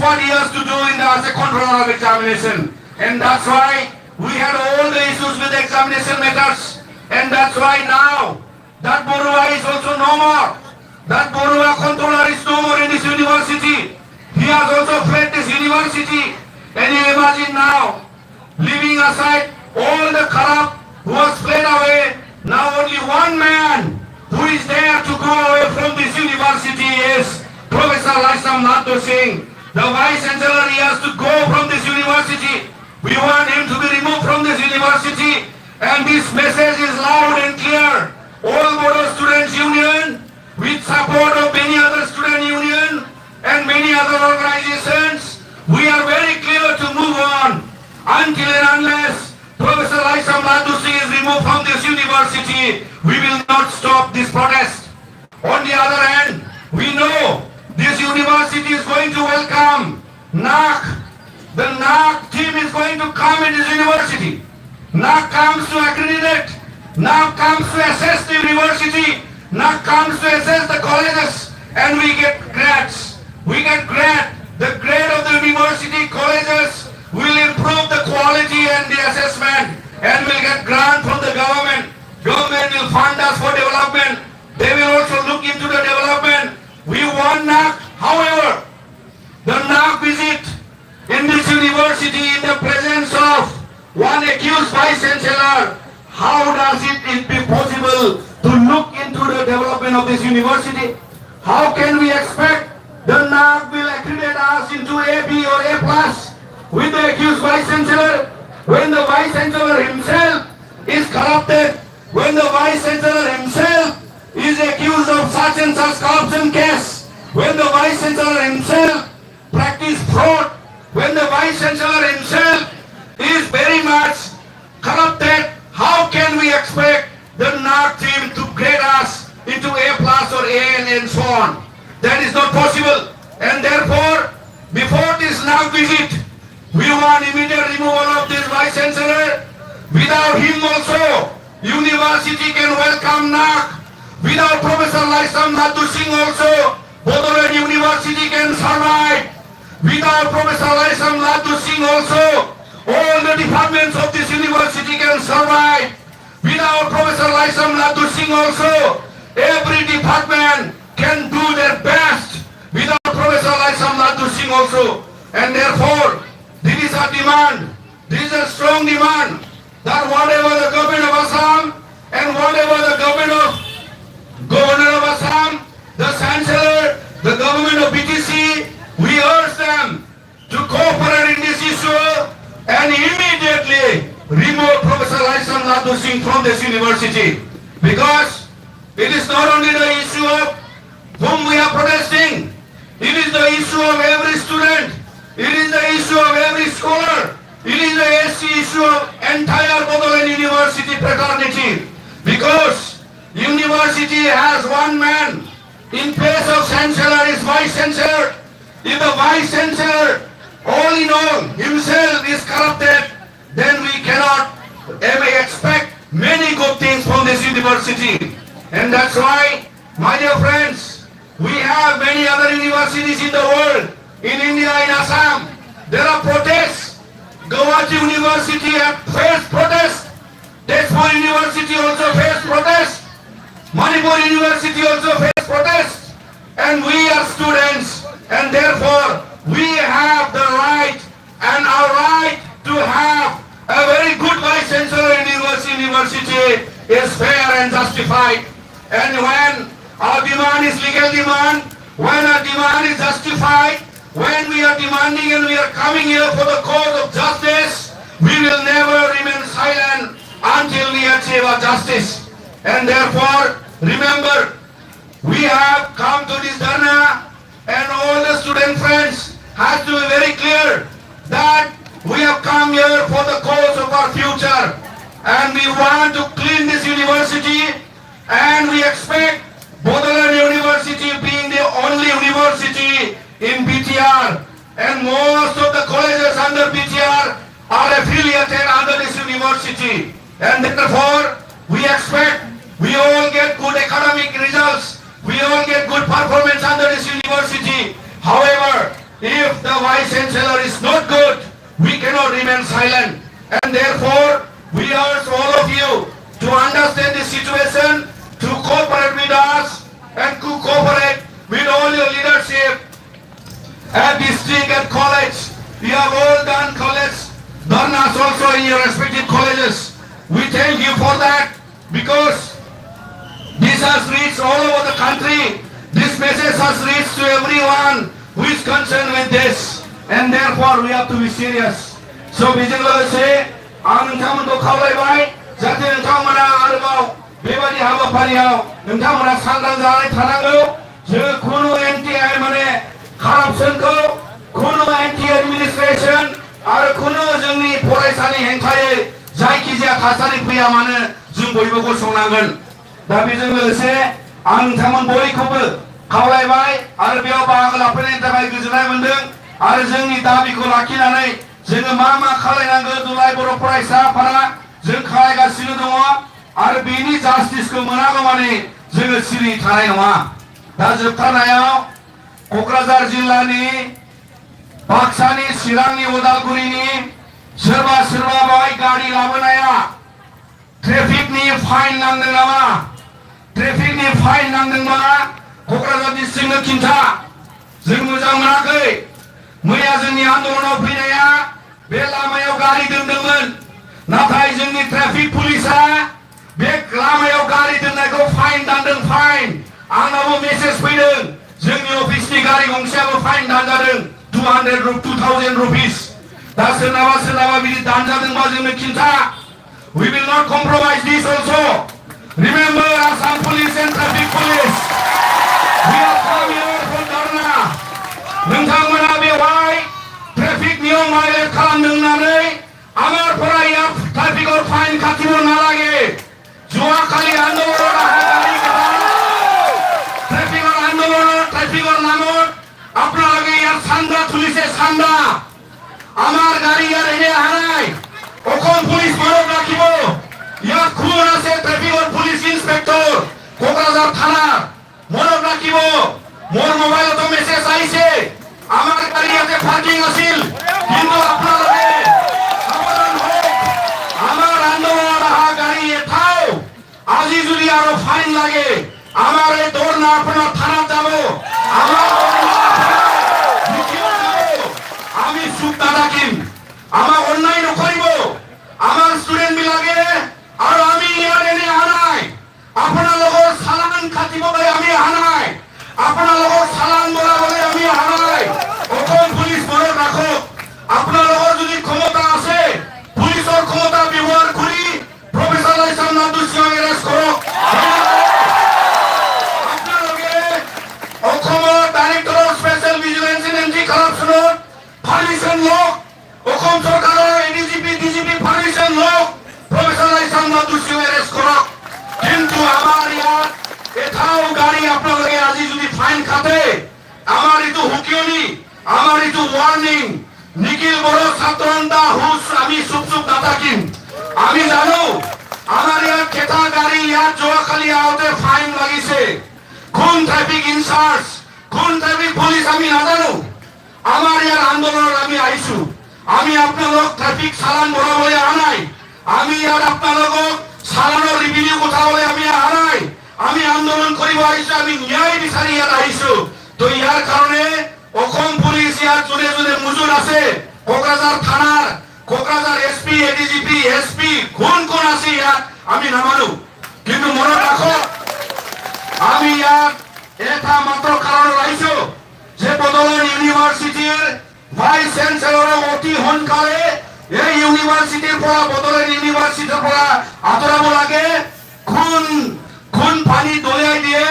what he has to do as a controller of examination. And that's why we had all the issues with the examination methods. And that's why now that Borua is also no more. That Borua controller is no more in this university. He has also fled this university. And you imagine now, leaving aside all the corrupt who has fled away, now only one man who is there to go away from this university is Professor Laishram Ladu Singh. The Vice Chancellor, he has to go from this university. We want him to be removed from this university. And this message is loud and clear. All Bodo Students Union, with support of many other student union and many other organizations, we are very clear to move on until and unless Professor Laishram Ladu Singh is removed from this university. We will not stop this protest. On the other hand, we know this university is going to welcome NAC. The NAC team is going to come in this university. NAC comes to accredit. NAC comes to assess the university. NAC comes to assess the colleges. And we get grades. We get grade. The grade of the university colleges will improve the quality and the assessment. And we'll get grant from the government. Government will fund us for development. They will also look into the development. We want NAC. However, the NAC visit in this university in the presence of one accused Vice Chancellor, how does it be possible to look into the development of this university? How can we expect the NAC will accredit us into A, B or A plus with the accused Vice Chancellor when the Vice Chancellor himself is corrupted, when the Vice Chancellor himself is accused of such and such corruption case, when the Vice Chancellor himself practiced fraud, when the Vice Chancellor himself is very much corrupted, how can we expect the NAC team to grade us into A plus or A and so on? That is not possible. And therefore, before this NAC visit, we want immediate removal of this Vice Chancellor. Without him also, university can welcome NAC. Without Professor Laishram Ladu Singh also, Bodoland University can survive. Without Professor Laishram Ladu Singh also, all the departments of this university can survive. Without Professor Laishram Ladu Singh also, every department can do their best. Without Professor Laishram Ladu Singh also. And therefore, this is a demand, this is a strong demand, that whatever the government of Assam and whatever the governor of Assam, the Chancellor, the government of BTC, we urge them to cooperate in this issue and immediately remove Professor Laishram Ladu Singh from this university. Because it is not only the issue of whom we are protesting, it is the issue of every student, it is the issue of every scholar, it is the issue of entire Bodoland University fraternity. Because university has one man in place of Chancellor is Vice Chancellor. If the Vice Chancellor all in all himself is corrupted, then we cannot ever expect many good things from this university. And that's why, my dear friends, we have many other universities in the world, in India, in Assam. There are protests. Guwahati University has faced protests. Tezpur University also faced protests. Manipur University also faced protests. And we are students, and therefore we have the right and our right to have a very good Vice Chancellor in university is fair and justified. And when our demand is legal demand, when our demand is justified, when we are demanding and we are coming here for the cause of justice, we will never remain silent until we achieve our justice. And therefore, remember, we have come to this dharna, and all the student friends have to be very clear that we have come here for the cause of our future, and we want to clean this university, and we expect Bodoland University being the only university in BTR, and most of the colleges under BTR are affiliated under this university, and therefore we expect we all get good academic results, we all get good performance under this university. However, if the Vice Chancellor is not good, we cannot remain silent. And therefore, we urge all of you to understand the situation, to cooperate with us, and to cooperate with all your leadership at district and college. We have all done college dharnas also in your respective colleges. We thank you for that because this has reached all over the country. This message has reached to everyone who is concerned with this, and therefore we have to be serious. So, Vigilance, आं नोंथांमोनखौ खावलायबाय जाहाथे नोंथांमोना आरोबाव बेबादि हाबाफारियाव नोंथांमोना सांग्रां जानानै थानांगौ जों खुनु एन्टि माने कारापसनखौ खुनु एन्टि एडमिनिस्ट्रेशन आरो खुनु जोंनि फरायसानि हेंथायै जायखिजाया थासारि फैया मानो जों बयबो गसंनांगोन दा बेजों लोगोसे आं नोंथांमोन बयखौबो खावलायबाय आरो बेयाव बाहागो लाफैनायनि थाखाय गोजोननाय मोनदों आरो जोंनि दाबिखौ लाखिनानै जोङो मा खालायनांगौ दुलाय बर' फरायसा आफादा जों खालायगासिनो दङ आरो बेनि जास्टिसखौ मोनागौमानि जोङो सिरि थानाय नङा दा जोबथारनायाव क'क्राझार जिल्लानि बाक्सानि चिरांनि उदालगुरिनि सोरबा बाय गारि लाबोनाया ट्रेफिकनि फाइन नांदों नामा ट्रेफिकनि फाइन नांदोंबा क'क्राझार डिस्ट्रिक्टनो खिन्था जों मोजां मोनाखै मैया जोंनि आन्दलनाव फैनाया बे लामायाव गारि दोनदोंमोन नाथाय जोंनि ट्राफिक पुलिसा बे लामायाव गारि दोननायखौ फाइन दानदों फाइन आंनावबो मेसेज फैदों जोंनि अफिसनि गारि गंसेयाबो फाइन दानजादों 2000 रुपिस दा सोरनाबा बिदि दानजादोंबा जोंनो खिन्था we will not compromise this also remember Assam police and traffic police we are coming here for dharna नोंथांमोना बेवहाय ट्रेफिक नियम भायलेट खालामदों होननानै आमार फराया ट्राफिकर फाइन खाथिबो नालागे जुवाखालि आन्दोलन ट्रेफिकर नामत আপনারা ইয়ার সান্দা পুলিশে সান্দা আমার গাড়ি আর এনে হারাই ওখন পুলিশ মারক রাখিব ইয়ার খুন আছে ট্রাফিকৰ পুলিশ ইন্সপেক্টর কোকরাঝার থানা মরক রাখিব মোর মোবাইলতো মেসেজ আইছে আমার গাড়ি আছে পার্কিং আছিল কিন্তু আপনারা সাবধান হোক আমার আন্দোলন গাড়ি এঠাও আজি যদি আরো ফাইন লাগে আমার এই দৌড় না আপনার থানা যাব আমার আমি সুখ দাদাকিম আমার অন্যায় নকরিব আমার স্টুডেন্ট বিলাকে আর আমি ইয়ার এনে হানাই আপনার লগৰ সালান খাটিব বলে আমি হানাই আপনার লগৰ সালান বলা বলে আমি হানাই অকল পুলিশ মনে রাখো আপনার লগৰ যদি ক্ষমতা আছে পুলিশের ক্ষমতা ব্যবহার করি প্রফেসর লাইছৰাম লাডু সিং এরেস্ট করক Director of Special Vigilance and Anti-Corruption Permission Law, Okom Sarkarar ADGP, DGP Permission Law, Professor Laishram Ladu Singh arrest korok. Kintu amar yaar ethao gari apna lage aji jodi fine khate, amar itu hukioni, amar itu warning. Nikil boro satronda hus ami sub datakin. Ami jano, amar yaar kheta gari yaar joakhali aote fine lagise. Khun traffic incharge. কোন traffic police আমি না জানো আমার ইয়ার আন্দোলন আমি আইছু আমি আপনাদের traffic চালান ভরা বলে আনাই আমি ইয়ার আপনাদের চালানোর রিভিউ কথা বলে আমি আনাই আমি আন্দোলন করিব আইছু আমি ন্যায় বিচারি ইয়ার আইছু তো ইয়ার কারণে অসম পুলিশ ইয়ার জুড়ে জুড়ে মজুর আছে কোকরাঝার থানার কোকরাঝার এসপি এডিজিপি এসপি কোন আছে ইয়ার আমি নামানো কিন্তু মনে রাখো আমি ইয়ার এটা মাত্র কারণ রাইছো যে বদলের ইউনিভার্সিটির ভাইস চ্যান্সেলর অতি হনকালে এই ইউনিভার্সিটির পড়া বদলের ইউনিভার্সিটির পড়া আতরাব লাগে খুন পানি দলিয়াই দিয়ে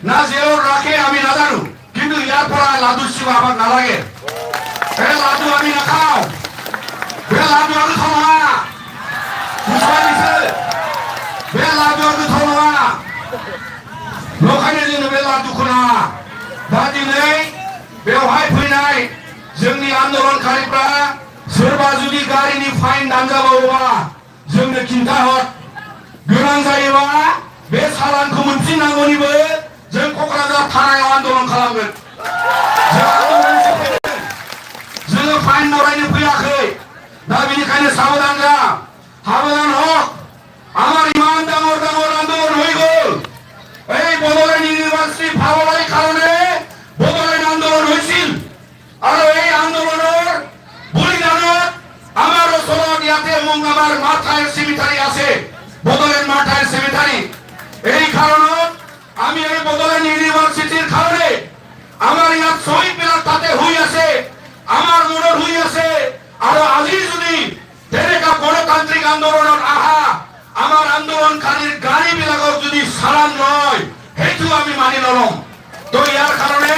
না জেলর রাখে আমি না জানো কিন্তু ইয়ার পড়া লাডু সিং আমার না লাগে এই লাডু আমি না খাও বে লাডু আমি খাও না বুঝা দিছে বে লাডু আমি খাও না लोकानि जोंनो बे लाडुखौ नाङा दा दिनै बेवहाय फैनाय जोंनि आन्दोलनकारिफ्रा सोरबा जुदि गारिनि फाइन दानजाबावोबा जोंनो खिन्थाहर गोनां जायोबा बे सालानखौ मोनफिननांगौनिबो जों क'क्राझार थानायाव आन्दोलन खालामगोन जों आन्दोलन फाइन मरायनो फैयाखै दा बेनिखायनो साबधान जा साबधान हक আমার ইমান ডাঙর ডাঙর আন্দোলন হয়ে গেল এই বদলেন ইউনিভার্সিটি ফাওয়ার কারণে বদলেন আন্দোলন হয়েছিল আর এই আন্দোলনের বলিদানত আমার ওসরত ইয়াতে এবং আমার মাথায় সেমিটারি আছে বদলেন মাথায় সেমিটারি এই কারণত আমি এই বদলেন ইউনিভার্সিটির কারণে আমার ইয়াত শহীদ মিনার তাতে হই আছে আমার মনের হই আছে আর আজি যদি তেনেকা গণতান্ত্রিক আন্দোলনের আহা আমার আন্দোলনকারীর গাড়ি বিলাগর যদি সালাম নয় হেতু আমি মানি লম তো ইয়ার কারণে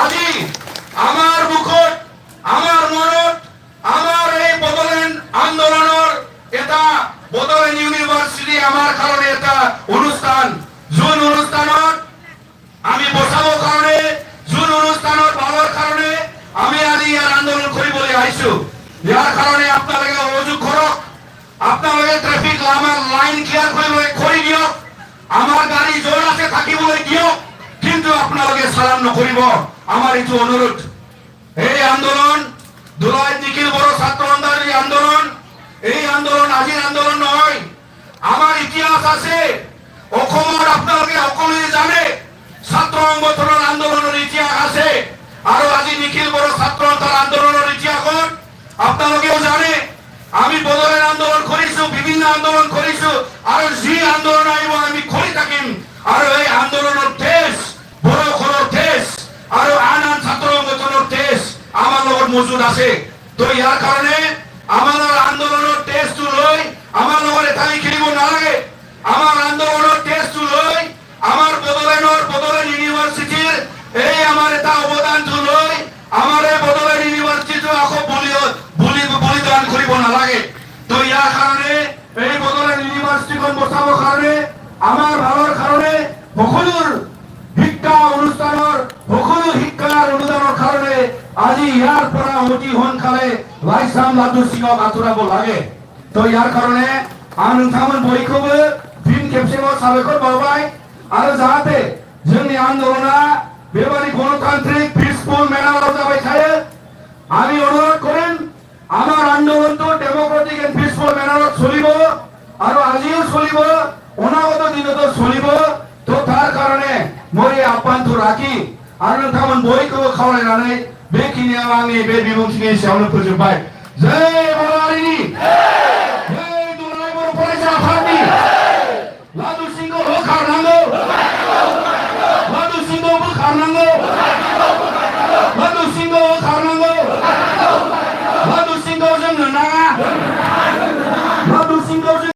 আজি আমার মুখত আমার মনত আমার এই বদলেন আন্দোলনের এটা বদলেন ইউনিভার্সিটি আমার কারণে এটা অনুষ্ঠান জুন অনুষ্ঠানত আমি বসাবো কারণে জুন অনুষ্ঠানত ভালোর কারণে আমি আজি ইয়ার আন্দোলন কৰিবলৈ আইছো ইয়ার কারণে আপনারা অভিযোগ করক আপনারা ট্রাফিক আমার লাইন ক্লিয়ার করে দিয়ক আমার গাড়ি জোর আছে থাকিবলৈ দিয়ক কিন্তু আপনারা সালাম নকৰিব আমার এইটো অনুরোধ এই আন্দোলন দুলাই নিখিল বড় ছাত্র আন্দোলন এই আন্দোলন আজির আন্দোলন নহয় আমার ইতিহাস আছে অসমৰ আপনারা সকলোৱে জানে ছাত্র সংগঠনের আন্দোলনের ইতিহাস আছে আর আজি নিখিল বড় ছাত্র আন্দোলনের ইতিহাসত আপনারাও জানে আমি বদলেন আন্দোলন করিছো বিভিন্ন আন্দোলন করিছো আর যে আন্দোলন আইব আমি কৰি থাকিম আর এই আন্দোলনের দেশ বড় খৰৰ দেশ আর আন আন ছাত্র সংগঠনের দেশ আমার লগত মজুদ আছে তো ইয়ার কারণে আমার আন্দোলনের দেশটো লৈ আমার লগত এথালি খেলিব নালাগে আমার আন্দোলনের দেশটো লৈ আমার বদলেন ইউনিভার্সিটির এই আমার এটা অবদানটো লৈ আমার এই বদলেন ইউনিভার্সিটি আকৌ বলিদান কৰিব নালাগে তো ইয়াৰ কারণে এই বদলেন ইউনিভার্সিটিখন বচাবৰ কারণে আমার ভালৰ কারণে সকলোৰ শিক্ষা অনুষ্ঠানৰ সকলো শিক্ষাৰ অনুদানৰ কারণে আজি ইয়াৰ পৰা অতি সোনকালে লাইছৰাম লাডু সিংক আঁতৰাব লাগে তো ইয়াৰ কারণে आं नोंथांमोन बयखौबो फिन खेबसेबाव साबायखर बावबाय आरो जाहाथे जोंनि आन्दोलना बेबादि गणतान्त्रिक पिसफुल मेनाराव जाबाय थायो আমি অনুরোধ করেন আমার আন্দোলন তো ডেমোক্রেটিক এন্ড পিসফুল মেনারত চলিব আর আজিও চলিব অনাগত দিনতো চলিব তো তার কারণে মই আহ্বানটো রাখি আর নोंथांमोन বয়খौबो খাওয়াयनानै बेखिनियाव आंनि बे बिबुंथिनि सायावनो फोजोबबाय जय बर' हारिनि